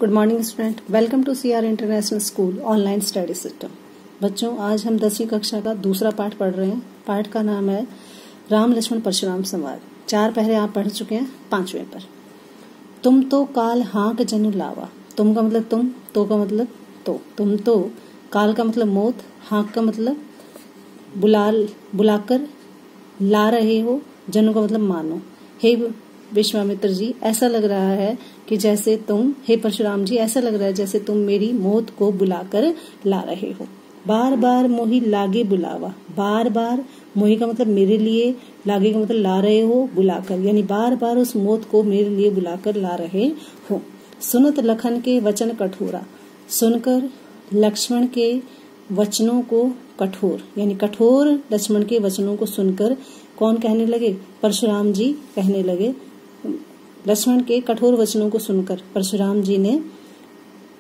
Good morning student, welcome to CR international school online study system. बच्चों, आज हम 10वीं कक्षा का दूसरा पाठ पढ़ रहे हैं। पाठ का नाम है राम लक्ष्मण परशुराम संवाद। 4 पहले आप पढ़ चुके हैं, 5वें पर। तुम तो काल हाँक जनु लावा। तुम का मतलब तुम, तो का मतलब तो। तुम तो, काल का मतलब मौत, हाँक का मतलब बुलाकर ला रहे हो, जनु का मतलब मानो। हे विश्वामित्र जी, ऐसा लग रहा है कि जैसे तुम, हे परशुराम जी, ऐसा लग रहा है जैसे तुम मेरी मौत को बुलाकर ला रहे हो। बार बार मोही लागे बुलावा। बार बार, मोही का मतलब मेरे लिए, लागे का मतलब ला रहे हो, बुलाकर, यानी बार बार उस मौत को मेरे लिए बुलाकर ला रहे हो। सुनत लखन के वचन कठोरा। सुनकर लक्ष्मण के वचनों को कठोर, यानी कठोर लक्ष्मण के वचनों को सुनकर कौन कहने लगे? परशुराम जी कहने लगे। लक्ष्मण के कठोर वचनों को सुनकर परशुराम जी ने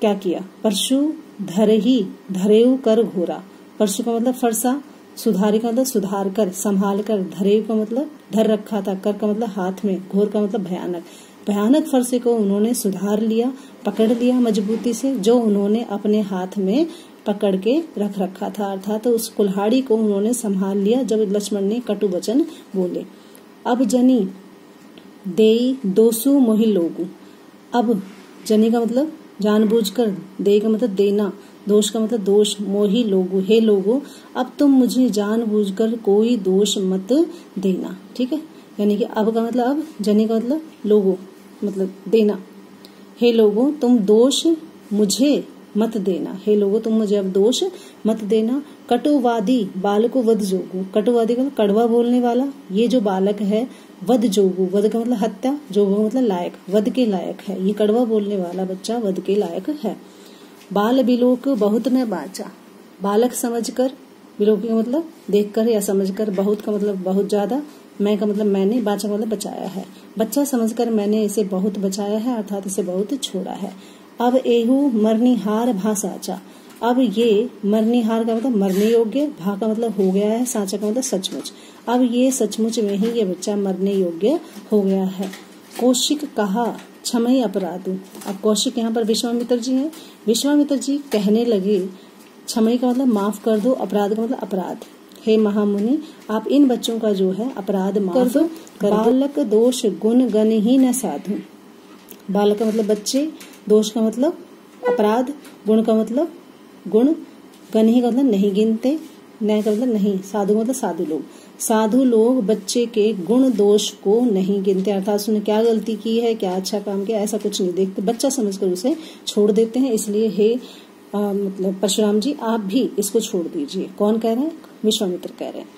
क्या किया? परशु धरेऊ कर घोरा। परशु का मतलब फरसा, सुधारी का मतलब सुधार कर, संभाल कर, धरेऊ का मतलब धर रखा था, कर का मतलब हाथ में, घोर का मतलब भयानक। भयानक फरसे को उन्होंने सुधार लिया, पकड़ लिया मजबूती से, जो उन्होंने अपने हाथ में पकड़ के रख रखा था। अर्थात तो उस कुल्हाड़ी को उन्होंने संभाल लिया जब लक्ष्मण ने कटु वचन बोले। अब जनी देई दोसु मोहि लोगु। अब जनी का मतलब जानबूझकर, दे का मतलब देना, दोष का मतलब दोष, मोहि लोगु, हे लोगो, अब तुम मुझे जानबूझकर कोई दोष मत देना। ठीक है, यानी कि अब का मतलब अब, जनी का मतलब लोगो मतलब देना। हे लोगो, तुम दोष मुझे मत देना। हे लोगो, तुम मुझे अब दोष मत देना। कटुवादी बालको वध जोगु। कटुवादी का कड़वा बोलने वाला ये जो बालक है, वध जोगु, वध का मतलब हत्या, जोगु मतलब लायक, वध के लायक है। ये कड़वा बोलने वाला बच्चा वध के लायक है। बाल बिलोक बहुत में बाचा। बालक समझकर, बिलोक का मतलब देखकर या समझकर, बहुत का मतलब बहुत ज्यादा, मैं का मतलब मैंने, बाचा का मतलब बचाया है। बच्चा समझकर मैंने इसे बहुत बचाया है, अर्थात इसे बहुत छोड़ा है। अब एहू मरनिहार भा साचा। अब ये मरनिहार का मतलब मरने योग्य, भा का मतलब हो गया है, साचा का मतलब सचमुच। अब ये सचमुच में ही ये बच्चा मरने योग्य हो गया है। कौशिक कहा क्षमय अपराधु। अब कौशिक यहाँ पर विश्वामित्र जी हैं। विश्वामित्र जी कहने लगे, क्षमय का मतलब माफ कर दो, अपराध का मतलब अपराध। हे महामुनि, आप इन बच्चों का जो है अपराध माफ कर दो। बालक दोष गुण गण ही न साधु। बालक का मतलब बच्चे, दोष का मतलब अपराध, गुण का मतलब गुण, गण ही का मतलब नहीं गिनते, न्याय का मतलब नहीं, साधु मतलब साधु लोग। साधु लोग बच्चे के गुण दोष को नहीं गिनते, अर्थात उसने क्या गलती की है, क्या अच्छा काम किया, ऐसा कुछ नहीं देखते, बच्चा समझकर उसे छोड़ देते हैं। इसलिए हे मतलब परशुराम जी, आप भी इसको छोड़ दीजिए। कौन कह रहे हैं? विश्वामित्र कह रहे हैं।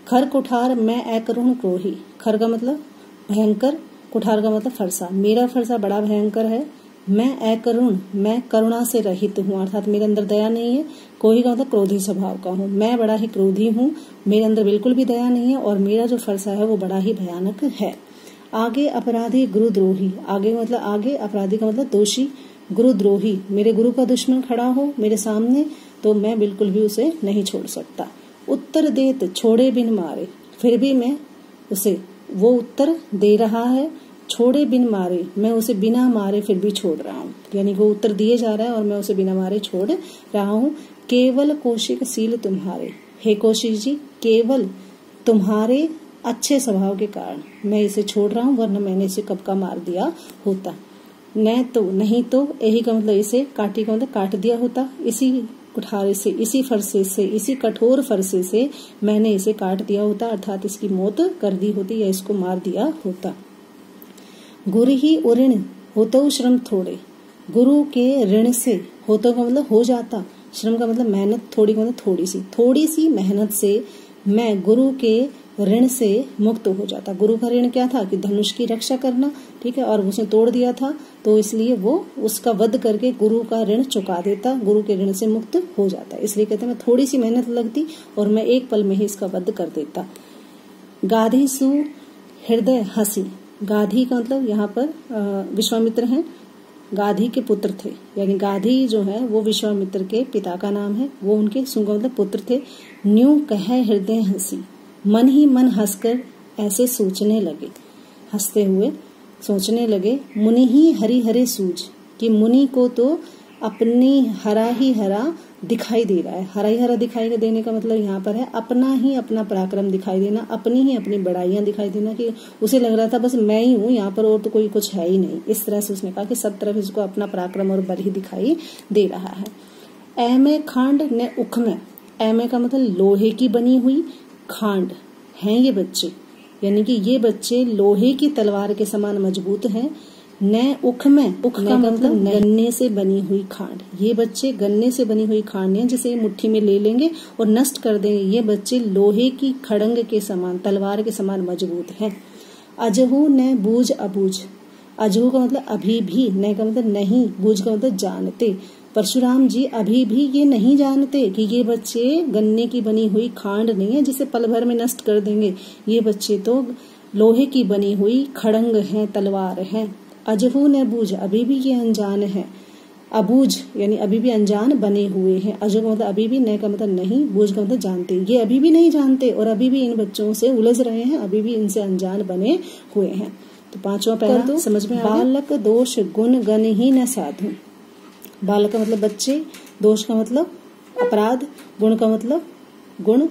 खर कुठार मैं अकरुण क्रोही। खर का मतलब भयंकर, कुठार का मतलब फरसा। मेरा फरसा बड़ा भयंकर है। मैं अकरुण, मैं करुणा से रहित हूँ, अर्थात मेरे अंदर दया नहीं है। कोई का मतलब क्रोधी स्वभाव का हूँ, मैं बड़ा ही क्रोधी हूँ, मेरे अंदर बिल्कुल भी दया नहीं है, और मेरा जो फरसा है वो बड़ा ही भयानक है। आगे अपराधी गुरुद्रोही। आगे मतलब आगे, अपराधी का मतलब दोषी, गुरुद्रोही, मेरे गुरु का दुश्मन खड़ा हो मेरे सामने तो मैं बिल्कुल भी उसे नहीं छोड़ सकता। उत्तर देत छोड़े बिन मारे। फिर भी मैं उसे, वो उत्तर दे रहा है, छोड़े बिन मारे, मैं उसे बिना मारे फिर भी छोड़ रहा हूँ, यानी वो उत्तर दिए जा रहा है और मैं उसे बिना मारे छोड़ रहा हूँ। केवल कौशिक सील तुम्हारे। हे कौशिक जी, केवल तुम्हारे अच्छे स्वभाव के कारण मैं इसे छोड़ रहा हूँ, वरना मैंने इसे कब का मार दिया होता। न तो, नहीं तो, यही का मतलब इसे, काटी का मतलब काट दिया होता। इसी कुठारे से, इसी फरसे से, इसी कठोर फरसे से मैंने इसे काट दिया होता, अर्थात इसकी मौत कर दी होती या इसको मार दिया होता। गुरु ही ऋण होतो श्रम थोड़े। गुरु के ऋण से, होतो का मतलब हो जाता, श्रम का मतलब मेहनत, थोड़ी का मतलब थोड़ी सी मेहनत से मैं गुरु के ऋण से मुक्त हो जाता। गुरु का ऋण क्या था? कि धनुष की रक्षा करना, ठीक है, और उसने तोड़ दिया था, तो इसलिए वो उसका वध करके गुरु का ऋण चुका देता, गुरु के ऋण से मुक्त हो जाता। इसलिए कहते हैं मैं थोड़ी सी मेहनत लगती और मैं एक पल में ही इसका वध कर देता। गाधी सु हृदय हसी। गाधी का मतलब यहाँ पर विश्वामित्र हैं, गाधी के पुत्र थे, यानी गाधी जो है वो विश्वामित्र के पिता का नाम है, वो उनके सुंग मतलब पुत्र थे। न्यू कह हृदय हंसी। मन ही मन हंसकर ऐसे सोचने लगे, हंसते हुए सोचने लगे। मुनि ही हरि हरे सूझ। कि मुनि को तो अपनी हरा ही हरा दिखाई दे रहा है। हरा ही हरा दिखाई देने का मतलब यहाँ पर है अपना ही अपना पराक्रम दिखाई देना, अपनी ही अपनी बड़ाइयां दिखाई देना, कि उसे लग रहा था बस मैं ही हूँ यहाँ पर और तो कोई कुछ है ही नहीं। इस तरह से उसने कहा कि सब तरफ इसको अपना पराक्रम और बल ही दिखाई दे रहा है। ऐमे खांड ने उख में, ऐमे का मतलब लोहे की बनी हुई, खांड हैं ये बच्चे, यानी कि ये बच्चे लोहे की तलवार के समान मजबूत हैं। न उख में, उख का मतलब गन्ने से बनी हुई खांड, ये बच्चे गन्ने से बनी हुई खांड है जिसे मुट्ठी में ले लेंगे और नष्ट कर देंगे। ये बच्चे लोहे की खड़ंग के समान, तलवार के समान मजबूत हैं। अजहू न बूझ अबूझ, अजहू का मतलब अभी भी, न का मतलब नहीं, बूझ का मतलब जानते। परशुराम जी अभी भी ये नहीं जानते कि ये बच्चे गन्ने की बनी हुई खांड नहीं है जिसे पल भर में नष्ट कर देंगे। ये बच्चे तो लोहे की बनी हुई खड़ंग हैं, तलवार हैं। अजहू न बूझ, अभी भी ये अनजान है। अबूझ यानी अभी भी अनजान बने हुए हैं। अजहू का मतलब अभी भी, न का मतलब नहीं, बूझ का मतलब जानते। ये अभी भी नहीं जानते और अभी भी इन बच्चों से उलझ रहे हैं, अभी भी इनसे अनजान बने हुए हैं। तो पांचवा पहला तो समझ में आ गया। बालक दोष गुण गण ही न साधु, बालक का मतलब बच्चे, दोष का मतलब अपराध, गुण का मतलब गुण,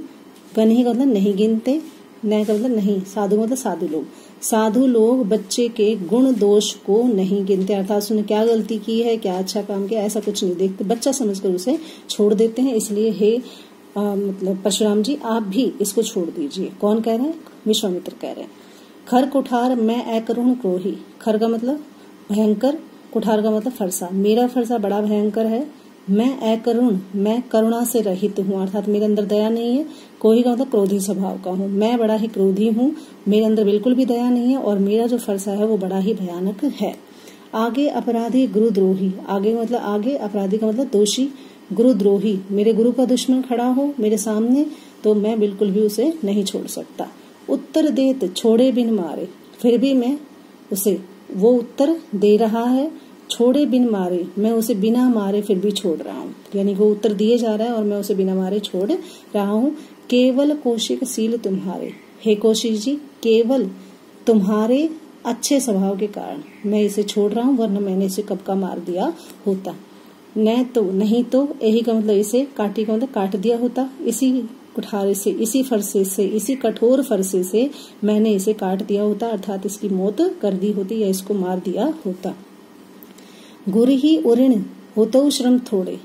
गण ही का मतलब नहीं गिनते, न का मतलब नहीं, साधु मतलब साधु लोग। साधु लोग बच्चे के गुण दोष को नहीं गिनते, अर्थात उसने क्या गलती की है, क्या अच्छा काम किया, ऐसा कुछ नहीं देखते, बच्चा समझकर उसे छोड़ देते हैं। इसलिए हे मतलब परशुराम जी आप भी इसको छोड़ दीजिए। कौन कह रहे हैं? विश्वामित्र कह रहे हैं। खर कुठार मैं अकरुण क्रोही, खर का मतलब भयंकर, कुठार का मतलब फरसा, मेरा फरसा बड़ा भयंकर है। मैं अकरुण, मैं करुणा से रहित हूँ, अर्थात मेरे अंदर दया नहीं है। कोई का मतलब क्रोधी स्वभाव का हूँ, मैं बड़ा ही क्रोधी हूँ, मेरे अंदर बिल्कुल भी दया नहीं है और मेरा जो फरसा है वो बड़ा ही भयानक है। आगे अपराधी गुरुद्रोही, आगे मतलब आगे, अपराधी का मतलब दोषी, गुरुद्रोही मेरे गुरु का दुश्मन खड़ा हो मेरे सामने तो मैं बिल्कुल भी उसे नहीं छोड़ सकता। उत्तर देत छोड़े बिन मारे, फिर भी मैं उसे, वो उत्तर दे रहा है, छोड़े बिन मारे, मैं उसे बिना मारे फिर भी छोड़ रहा हूँ, यानी वो उत्तर दिए जा रहा है और मैं उसे बिना मारे छोड़ रहा हूँ। केवल कौशिक सील तुम्हारे, हे कौशिक जी केवल तुम्हारे अच्छे स्वभाव के कारण मैं इसे छोड़ रहा हूँ, वरना मैंने इसे कब का मार दिया होता। न तो नहीं तो, यही का मतलब इसे काटी का मतलब काट दिया होता, इसी कुठारे से, इसी फरसे से, इसी कठोर फरसे से मैंने इसे काट दिया होता, अर्थात इसकी मौत कर दी होती या इसको मार दिया होता। गुरु ही उऋण होतो श्रम थोड़े,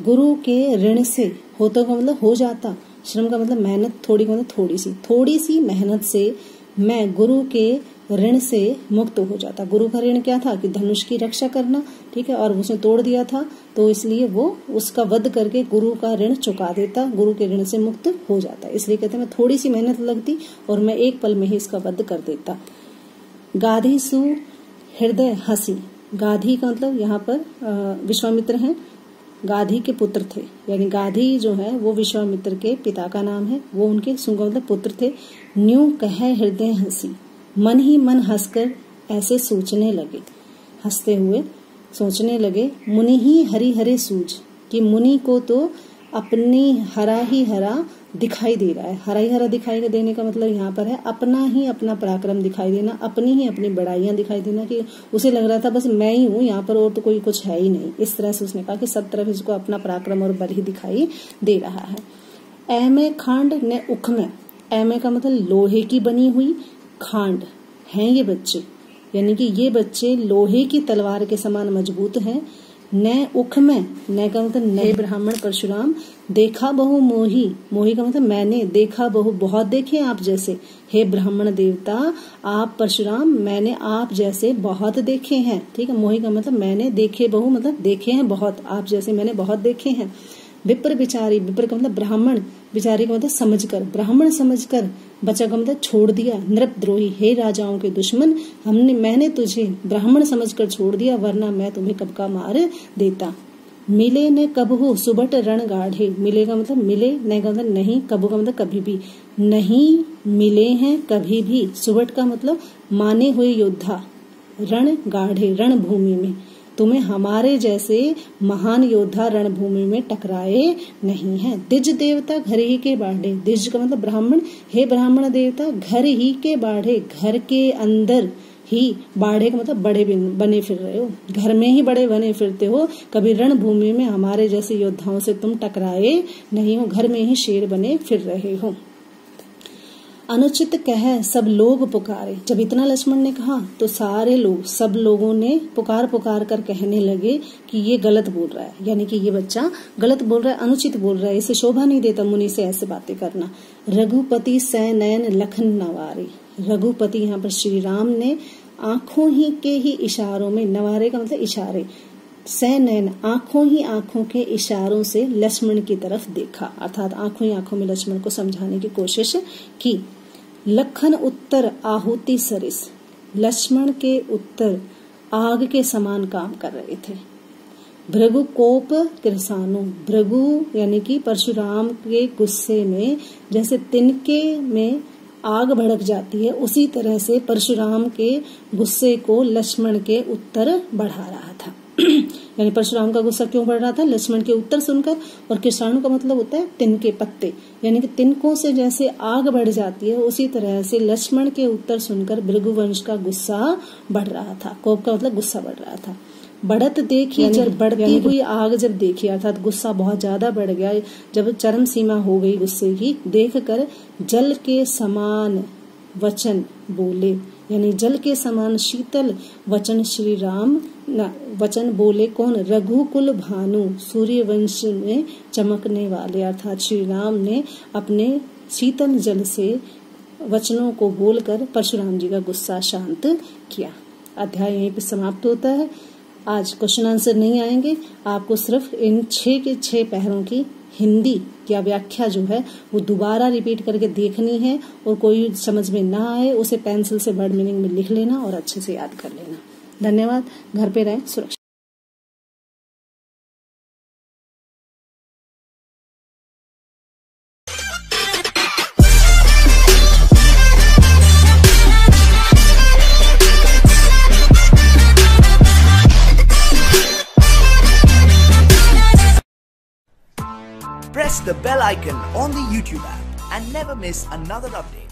गुरु के ऋण से, होतो का मतलब हो जाता, श्रम का मतलब मेहनत, थोड़ी का मतलब थोड़ी सी मेहनत से मैं गुरु के ऋण से मुक्त हो जाता। गुरु का ऋण क्या था कि धनुष की रक्षा करना, ठीक है, और उसने तोड़ दिया था तो इसलिए वो उसका वध करके गुरु का ऋण चुका देता, गुरु के ऋण से मुक्त हो जाता। इसलिए कहते हैं मैं थोड़ी सी मेहनत लगती और मैं एक पल में ही इसका वध कर देता। गाधी सु हृदय हसी, गाधी का मतलब यहाँ पर विश्वामित्र हैं, गाधी के पुत्र थे, यानी गाधी जो है वो विश्वामित्र के पिता का नाम है, वो उनके सुंग मतलब पुत्र थे। न्यू कह हृदय हंसी, मन ही मन हंसकर ऐसे सोचने लगे, हंसते हुए सोचने लगे। मुनि ही हरि हरे सूझ, कि मुनि को तो अपनी हरा ही हरा दिखाई दे रहा है। हरा ही हरा दिखाई देने का मतलब यहाँ पर है अपना ही अपना पराक्रम दिखाई देना, अपनी ही अपनी बड़ाइयां दिखाई देना, कि उसे लग रहा था बस मैं ही हूँ यहाँ पर और तो कोई कुछ है ही नहीं। इस तरह से उसने कहा कि सब तरफ इसको अपना पराक्रम और बल ही दिखाई दे रहा है। ऐमे खांड ने उख में, ऐमे का मतलब लोहे की बनी हुई, खांड हैं ये बच्चे, यानी कि ये बच्चे लोहे की तलवार के समान मजबूत हैं। न उख में, न का मतलब नए ब्राह्मण परशुराम, देखा बहु मोही, मोही का मतलब मैंने, देखा बहु बहुत देखे आप जैसे, हे ब्राह्मण देवता आप परशुराम मैंने आप जैसे बहुत देखे हैं, ठीक है। मोही का मतलब मैंने, देखे बहु मतलब देखे हैं बहुत, आप जैसे मैंने बहुत देखे हैं। विप्र विचारी, विप्र का मतलब ब्राह्मण, विचारी का मतलब समझकर, ब्राह्मण समझकर, बचा का मतलब छोड़ दिया। नृपद्रोही, हे राजाओं के दुश्मन मैंने तुझे ब्राह्मण समझकर छोड़ दिया, वरना मैं तुम्हें कब का मार देता। मिले न कबहु सुबट रण गाढ़े, मिले का मतलब मिले, न का मतलब नहीं, कबहु का मतलब कभी भी, नहीं मिले हैं कभी भी। सुबट का मतलब माने हुए योद्धा, रण गाढ़े रणभूमि में, तुम्हें हमारे जैसे महान योद्धा रणभूमि में टकराए नहीं हैं। द्विज देवता घर ही के बाढ़े, द्विज का मतलब ब्राह्मण, हे ब्राह्मण देवता घर ही के बाढ़े, घर के अंदर ही, बाढ़े का मतलब बड़े बने फिर रहे हो, घर में ही बड़े बने फिरते हो, कभी रणभूमि में हमारे जैसे योद्धाओं से तुम टकराए नहीं हो, घर में ही शेर बने फिर रहे हो। अनुचित कह सब लोग पुकारे, जब इतना लक्ष्मण ने कहा तो सारे लोग, सब लोगों ने पुकार पुकार कर कहने लगे कि ये गलत बोल रहा है, यानी कि ये बच्चा गलत बोल रहा है, अनुचित बोल रहा है, इसे शोभा नहीं देता मुनि से ऐसे बातें करना। रघुपति सैनयन लखन नवारे, रघुपति यहाँ पर श्री राम ने आंखों ही के ही इशारों में, नवारे का मतलब इशारे, सैनयन आंखों के इशारों से लक्ष्मण की तरफ देखा, अर्थात आंखों ही आंखों में लक्ष्मण को समझाने की कोशिश की। लखन उत्तर आहुति सरिस, लक्ष्मण के उत्तर आग के समान काम कर रहे थे। भृगु कोप कृसानु, भृगु यानी कि परशुराम के गुस्से में जैसे तिनके में आग भड़क जाती है, उसी तरह से परशुराम के गुस्से को लक्ष्मण के उत्तर बढ़ा रहा था। यानी परशुराम का गुस्सा क्यों बढ़ रहा था? लक्ष्मण के उत्तर सुनकर। और कृषाणु का मतलब होता है तिनके, पत्ते, यानी कि तिनकों से जैसे आग बढ़ जाती है, उसी तरह से लक्ष्मण के उत्तर सुनकर भृगुवंश का गुस्सा बढ़ रहा था। कोप का मतलब गुस्सा बढ़ रहा था। बढ़त देखी, जब बढ़ती हुई आग जब देखी, अर्थात गुस्सा बहुत ज्यादा बढ़ गया, जब चरम सीमा हो गई गुस्से की, देख कर जल के समान वचन बोले, यानी जल के समान शीतल वचन श्री राम वचन बोले। कौन? रघुकुल भानु, सूर्यवंश में चमकने वाले, अर्थात श्री राम ने अपने शीतल जल से वचनों को बोलकर परशुराम जी का गुस्सा शांत किया। अध्याय यहीं पे समाप्त होता है। आज क्वेश्चन आंसर नहीं आएंगे, आपको सिर्फ इन 6 के 6 पैरों की हिंदी या व्याख्या जो है वो दोबारा रिपीट करके देखनी है, और कोई समझ में ना आए उसे पेंसिल से वर्ड मीनिंग में लिख लेना और अच्छे से याद कर लेना। धन्यवाद। घर पे रहें सुरक्षित। Press the bell icon on the YouTube app and never miss another update.